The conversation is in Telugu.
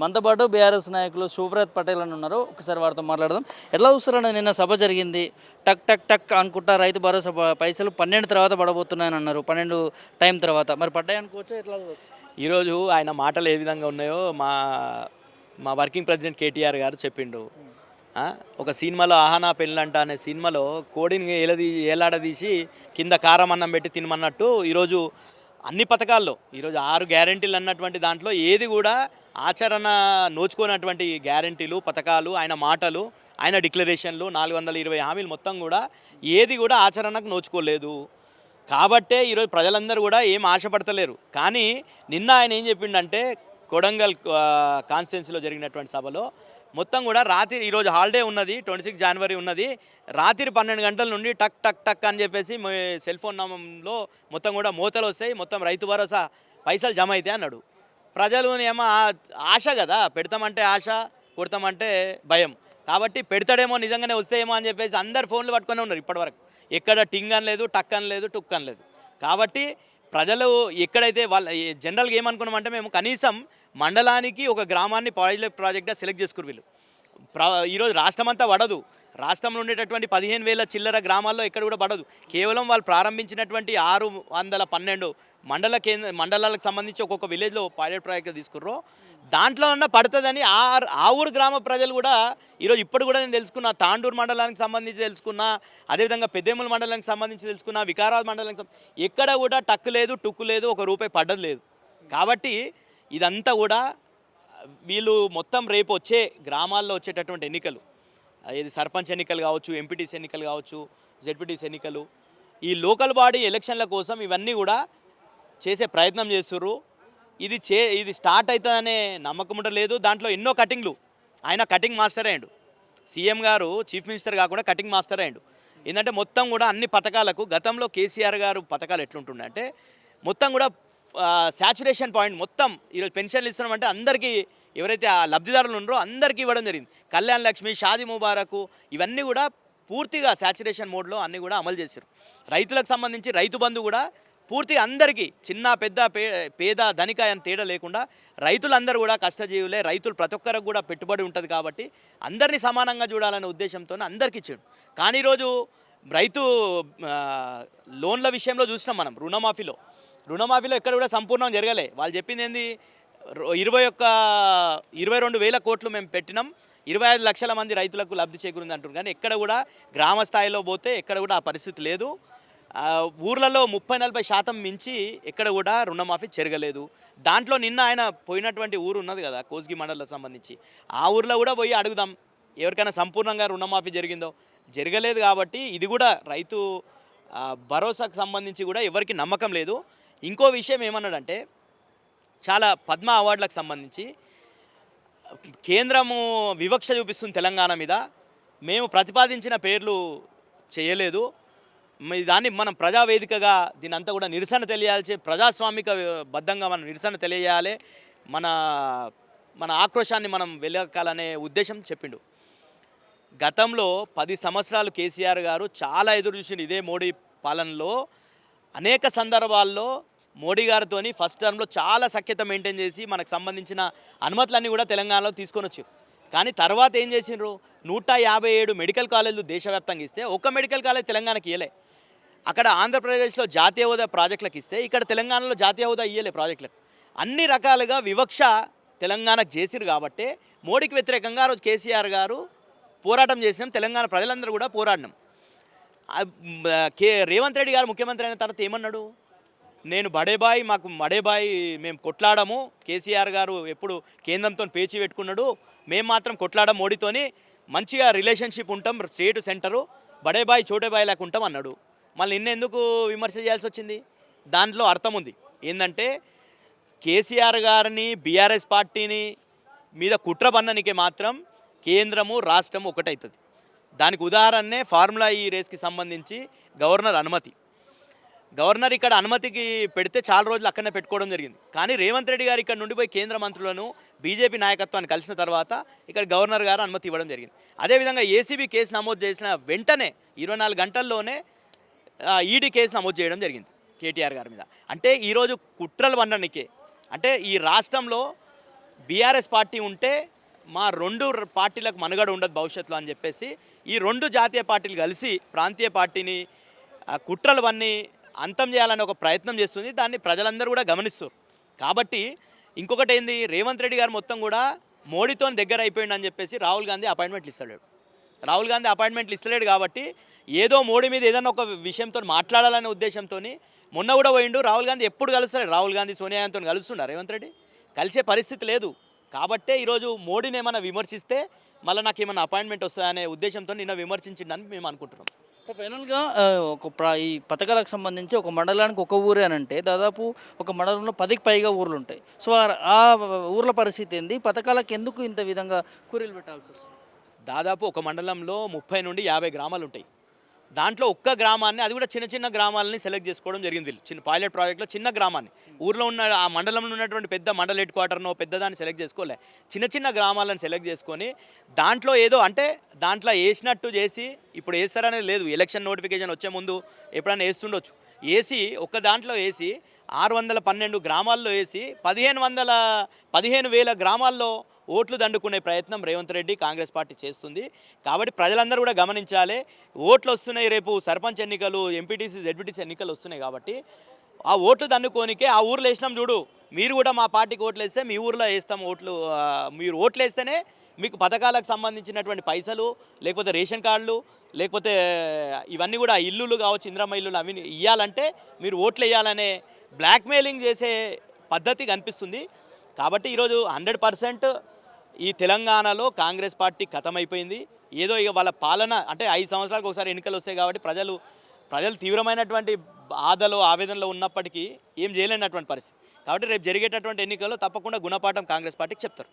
మనతో పాటు బీఆర్ఎస్ నాయకులు శివప్రత్ పటేల్ అని ఉన్నారు. ఒకసారి వారితో మాట్లాడదాం. ఎట్లా చూస్తారని నిన్న సభ జరిగింది. టక్ టక్ టక్ అనుకుంటా రైతు భరోసా పైసలు 12 తర్వాత పడబోతున్నాయని అన్నారు. 12 టైం తర్వాత మరి పడ్డాయి అనుకోవచ్చు. ఎట్లా చూడొచ్చు? ఈరోజు ఆయన మాటలు ఏ విధంగా ఉన్నాయో మా మా వర్కింగ్ ప్రెసిడెంట్ కేటీఆర్ గారు చెప్పిండు. ఆ, ఒక సినిమాలో ఆహానా పెళ్ళంట అనే సినిమాలో కోడిని ఏలాడదీసి కింద కారం అన్నం పెట్టి తినమన్నట్టు ఈరోజు అన్ని పథకాల్లో ఈరోజు 6 గ్యారెంటీలు అన్నటువంటి దాంట్లో ఏది కూడా ఆచరణ నోచుకున్నటువంటి గ్యారెంటీలు పథకాలు ఆయన మాటలు ఆయన డిక్లరేషన్లు 420 హామీలు మొత్తం కూడా ఏది కూడా ఆచరణకు నోచుకోలేదు. కాబట్టే ఈరోజు ప్రజలందరూ కూడా ఏం ఆశపడతలేరు. కానీ నిన్న ఆయన ఏం చెప్పిండంటే కొడంగల్ కాన్స్టిట్యున్సీలో జరిగినటువంటి సభలో మొత్తం కూడా రాత్రి ఈరోజు హాలిడే ఉన్నది, 26 జనవరి ఉన్నది, రాత్రి 12 గంటల నుండి టక్ టక్ టక్ అని చెప్పేసి సెల్ ఫోన్ నామంలో మొత్తం కూడా మోతలు వస్తాయి, మొత్తం రైతు భరోసా పైసలు జమ అవుతాయి అన్నాడు. ప్రజలు ఏమో ఆశ కదా, పెడతామంటే ఆశ, కొడతామంటే భయం. కాబట్టి పెడతాడేమో నిజంగానే వస్తాయేమో అని చెప్పేసి అందరు ఫోన్లు పట్టుకొని ఉన్నారు ఇప్పటివరకు. ఎక్కడ టింగ్ అని లేదు, టక్ అని లేదు, టుక్ అని లేదు. కాబట్టి ప్రజలు ఎక్కడైతే వాళ్ళ జనరల్గా ఏమనుకున్నామంటే మేము కనీసం మండలానికి ఒక గ్రామాన్ని పైలట్ ప్రాజెక్ట్గా సెలెక్ట్ చేసుకురు వీళ్ళు. ఈరోజు రాష్ట్రం అంతా పడదు, రాష్ట్రంలో ఉండేటటువంటి 15,000 చిల్లర గ్రామాల్లో ఎక్కడ కూడా పడదు. కేవలం వాళ్ళు ప్రారంభించినటువంటి 612 మండలాలకు సంబంధించి ఒక్కొక్క విలేజ్లో పైలట్ ప్రాజెక్ట్ తీసుకుర్రో దాంట్లో ఉన్న పడుతుందని ఆ ఊరు గ్రామ ప్రజలు కూడా ఈరోజు ఇప్పుడు కూడా నేను తెలుసుకున్నా. తాండూరు మండలానికి సంబంధించి తెలుసుకున్నా, అదేవిధంగా పెద్దేముల మండలానికి సంబంధించి తెలుసుకున్నా, వికారాబాద్ మండలానికి ఎక్కడ కూడా టక్కు లేదు, టుక్కు లేదు, ఒక రూపాయి పడ్డది లేదు. కాబట్టి ఇదంతా కూడా వీళ్ళు మొత్తం రేపు వచ్చే గ్రామాల్లో వచ్చేటటువంటి ఎన్నికలు, ఇది సర్పంచ్ ఎన్నికలు కావచ్చు, ఎంపీటీసీ ఎన్నికలు కావచ్చు, జెడ్పీటీసీ ఎన్నికలు, ఈ లోకల్ బాడీ ఎలక్షన్ల కోసం ఇవన్నీ కూడా చేసే ప్రయత్నం చేస్తుర్రు. ఇది స్టార్ట్ అవుతుందనే నమ్మకం ఉండలేదు. దాంట్లో ఎన్నో కటింగ్లు, ఆయన కటింగ్ మాస్టర్ అయ్యాడు. సీఎం గారు చీఫ్ మినిస్టర్ కాకుండా కటింగ్ మాస్టర్ అయ్యాడు. ఏంటంటే మొత్తం కూడా అన్ని పథకాలకు గతంలో కేసీఆర్ గారు పథకాలు ఎట్లుంటుండే అంటే మొత్తం కూడా శాచురేషన్ పాయింట్ మొత్తం ఈరోజు పెన్షన్లు ఇస్తున్నామంటే అందరికీ ఎవరైతే ఆ లబ్ధిదారులు ఉన్నారో అందరికీ ఇవ్వడం జరిగింది. కళ్యాణ్ లక్ష్మి, షాదీ ముబారకు ఇవన్నీ కూడా పూర్తిగా శాచురేషన్ మోడ్లో అన్నీ కూడా అమలు చేశారు. రైతులకు సంబంధించి రైతు బంధు కూడా పూర్తిగా అందరికీ చిన్న పెద్ద పేద ధనిక అని తేడా లేకుండా రైతులందరూ కూడా కష్టజీవులే, రైతులు ప్రతి ఒక్కరికి కూడా పెట్టుబడి ఉంటుంది కాబట్టి అందరినీ సమానంగా చూడాలనే ఉద్దేశంతో అందరికీ ఇచ్చాడు. కానీ ఈరోజు రైతు లోన్ల విషయంలో చూసినాం మనం. రుణమాఫీలో ఎక్కడ కూడా సంపూర్ణం జరగలే. వాళ్ళు చెప్పింది ఏంది, 22,000 కోట్లు మేము పెట్టినాం, 25 లక్షల మంది రైతులకు లబ్ధి చేకూరింది అంటున్నారు. కానీ ఎక్కడ కూడా గ్రామ స్థాయిలో పోతే ఎక్కడ కూడా ఆ పరిస్థితి లేదు. ఊర్లలో 30-40% మించి ఎక్కడ కూడా రుణమాఫీ జరగలేదు. దాంట్లో నిన్న ఆయన పోయినటువంటి ఊరు ఉన్నది కదా, కోస్గి మండలకు సంబంధించి, ఆ ఊర్లో కూడా పోయి అడుగుదాం ఎవరికైనా సంపూర్ణంగా రుణమాఫీ జరిగిందో. జరగలేదు. కాబట్టి ఇది కూడా రైతు భరోసాకు సంబంధించి కూడా ఎవరికి నమ్మకం లేదు. ఇంకో విషయం ఏమన్నాడంటే, చాలా పద్మ అవార్డులకు సంబంధించి కేంద్రము వివక్ష చూపిస్తుంది తెలంగాణ మీద, మేము ప్రతిపాదించిన పేర్లు చేయలేదు, దాన్ని మనం ప్రజావేదికగా దీని అంతా కూడా నిరసన తెలియాల్సి, ప్రజాస్వామిక బద్ధంగా మనం నిరసన తెలియజేయాలి, మన ఆక్రోశాన్ని మనం వెలకాలనే ఉద్దేశం చెప్పిండు. గతంలో 10 సంవత్సరాలు కేసీఆర్ గారు చాలా ఎదురు చూసిండు ఇదే మోడీ పాలనలో. అనేక సందర్భాల్లో మోడీ గారితో ఫస్ట్ టర్మ్లో చాలా సఖ్యత మెయింటైన్ చేసి మనకు సంబంధించిన అనుమతులన్నీ కూడా తెలంగాణలో తీసుకొని వచ్చారు. కానీ తర్వాత ఏం చేసిండ్రు, 157 మెడికల్ కాలేజీలు దేశవ్యాప్తంగా ఇస్తే ఒక్క మెడికల్ కాలేజ్ తెలంగాణకి ఇవ్వలే. అక్కడ ఆంధ్రప్రదేశ్లో జాతీయ హోదా ప్రాజెక్టులకు ఇస్తే ఇక్కడ తెలంగాణలో జాతీయ హోదా ఇవ్వలే ప్రాజెక్టులకు. అన్ని రకాలుగా వివక్ష తెలంగాణకు చేసిరు. కాబట్టి మోడీకి వ్యతిరేకంగా ఆ రోజు కేసీఆర్ గారు పోరాటం చేసినాం, తెలంగాణ ప్రజలందరూ కూడా పోరాడినాం. రేవంత్ రెడ్డి గారు ముఖ్యమంత్రి అయిన తర్వాత ఏమన్నాడు, నేను బడేబాయ్, మాకు మడేబాయ్, మేము కొట్లాడము, కేసీఆర్ గారు ఎప్పుడు కేంద్రంతో పేచి పెట్టుకున్నాడు, మేము మాత్రం కొట్లాడడం మోడీతోని, మంచిగా రిలేషన్షిప్ ఉంటాం, స్టేట్ సెంటరు, బడేబాయ్ చోటేబాయ్ లాగా ఉంటాం అన్నాడు. మళ్ళీ నిన్నెందుకు విమర్శ చేయాల్సి వచ్చింది? దాంట్లో అర్థం ఉంది. ఏంటంటే కేసీఆర్ గారిని బీఆర్ఎస్ పార్టీని మీద కుట్ర పన్ననికే మాత్రం కేంద్రము రాష్ట్రము ఒకటవుతుంది. దానికి ఉదాహరణనే ఫార్ములా ఈ రేస్కి సంబంధించి గవర్నర్ ఇక్కడ అనుమతికి పెడితే చాలా రోజులు అక్కడనే పెట్టుకోవడం జరిగింది. కానీ రేవంత్ రెడ్డి గారు ఇక్కడ నుండి పోయి కేంద్ర మంత్రులను బీజేపీ నాయకత్వాన్ని కలిసిన తర్వాత ఇక్కడ గవర్నర్ గారు అనుమతి ఇవ్వడం జరిగింది. అదేవిధంగా ఏసీబీ కేసు నమోదు చేసిన వెంటనే 24 గంటల్లోనే ఈడీ కేసు నమోదు చేయడం జరిగింది కేటీఆర్ గారి మీద. అంటే ఈరోజు కుట్రలు వన్ననికే, అంటే ఈ రాష్ట్రంలో బీఆర్ఎస్ పార్టీ ఉంటే మా రెండు పార్టీలకు మనుగడ ఉండదు భవిష్యత్తులో అని చెప్పేసి ఈ రెండు జాతీయ పార్టీలు కలిసి ప్రాంతీయ పార్టీని కుట్రలవన్నీ అంతం చేయాలని ఒక ప్రయత్నం చేస్తుంది. దాన్ని ప్రజలందరూ కూడా గమనిస్తారు. కాబట్టి ఇంకొకటి ఏంది, రేవంత్ రెడ్డి గారు మొత్తం కూడా మోడీతో దగ్గర అయిపోయింది అని చెప్పేసి రాహుల్ గాంధీ అపాయింట్మెంట్లు ఇస్తలేడు. రాహుల్ గాంధీ అపాయింట్మెంట్లు ఇస్తలేడు కాబట్టి ఏదో మోడీ మీద ఏదైనా ఒక విషయంతో మాట్లాడాలనే ఉద్దేశంతో మొన్న కూడా పోయిండు. రాహుల్ గాంధీ ఎప్పుడు కలుస్తాడు? రాహుల్ గాంధీ సోనియా గాంధీతో కలుస్తున్నారు రేవంత్ రెడ్డి? కలిసే పరిస్థితి లేదు. కాబట్టే ఈరోజు మోడీని ఏమైనా విమర్శిస్తే మళ్ళీ నాకు ఏమైనా అపాయింట్మెంట్ వస్తుందనే ఉద్దేశంతో నిన్న విమర్శించిందని మేము అనుకుంటున్నాం. ఫైనల్గా ఈ పథకాలకు సంబంధించి ఒక మండలానికి ఒక ఊరే అని అంటే దాదాపు ఒక మండలంలో 10కి పైగా ఊర్లు ఉంటాయి. సో ఆ ఊర్ల పరిస్థితి ఏంది? పథకాలకు ఎందుకు ఇంత విధంగా కూలీలు పెట్టాల్సి వస్తుంది? దాదాపు ఒక మండలంలో 30 నుండి 50 గ్రామాలు ఉంటాయి. దాంట్లో ఒక్క గ్రామాన్ని, అది కూడా చిన్న చిన్న గ్రామాలని సెలెక్ట్ చేసుకోవడం జరిగింది. వీళ్ళు చిన్న పైలట్ ప్రాజెక్ట్లో చిన్న గ్రామాన్ని, ఊర్లో ఉన్న ఆ మండలంలో ఉన్నటువంటి పెద్ద మండల హెడ్ క్వార్టర్నో పెద్దదాన్ని సెలెక్ట్ చేసుకోలే, చిన్న చిన్న గ్రామాలను సెలెక్ట్ చేసుకొని దాంట్లో ఏదో అంటే దాంట్లో వేసినట్టు చేసి, ఇప్పుడు వేస్తారనేది లేదు, ఎలక్షన్ నోటిఫికేషన్ వచ్చే ముందు ఎప్పుడైనా వేస్తుండొచ్చు, వేసి ఒక్క దాంట్లో వేసి 612 గ్రామాల్లో వేసి 15,000 గ్రామాల్లో ఓట్లు దండుకునే ప్రయత్నం రేవంత్ రెడ్డి కాంగ్రెస్ పార్టీ చేస్తుంది. కాబట్టి ప్రజలందరూ కూడా గమనించాలి. ఓట్లు వస్తున్నాయి, రేపు సర్పంచ్ ఎన్నికలు, ఎంపీటీసీ జెడ్పీటీసీ ఎన్నికలు వస్తున్నాయి. కాబట్టి ఆ ఓట్లు దండుకోనికే ఆ ఊర్లో వేసినాం చూడు, మీరు కూడా మా పార్టీకి ఓట్లు వేస్తే మీ ఊర్లో వేస్తాం ఓట్లు, మీరు ఓట్లు వేస్తేనే మీకు పథకాలకు సంబంధించినటువంటి పైసలు, లేకపోతే రేషన్ కార్డులు, లేకపోతే ఇవన్నీ కూడా ఇల్లులు కావచ్చు, ఇంద్రమ్మ ఇల్లులు, అవి ఇవ్వాలంటే మీరు ఓట్లు వేయాలనే బ్లాక్మెయిలింగ్ చేసే పద్ధతి కనిపిస్తుంది. కాబట్టి ఈరోజు 100% ఈ తెలంగాణలో కాంగ్రెస్ పార్టీ ఖతమైపోయింది. ఏదో ఇక వాళ్ళ పాలన అంటే 5 సంవత్సరాలకు ఒకసారి ఎన్నికలు వస్తాయి కాబట్టి ప్రజలు తీవ్రమైనటువంటి బాధలో ఆవేదనలో ఉన్నప్పటికీ ఏం చేయలేనటువంటి పరిస్థితి. కాబట్టి రేపు జరిగేటటువంటి ఎన్నికల్లో తప్పకుండా గుణపాఠం కాంగ్రెస్ పార్టీకి చెప్తారు.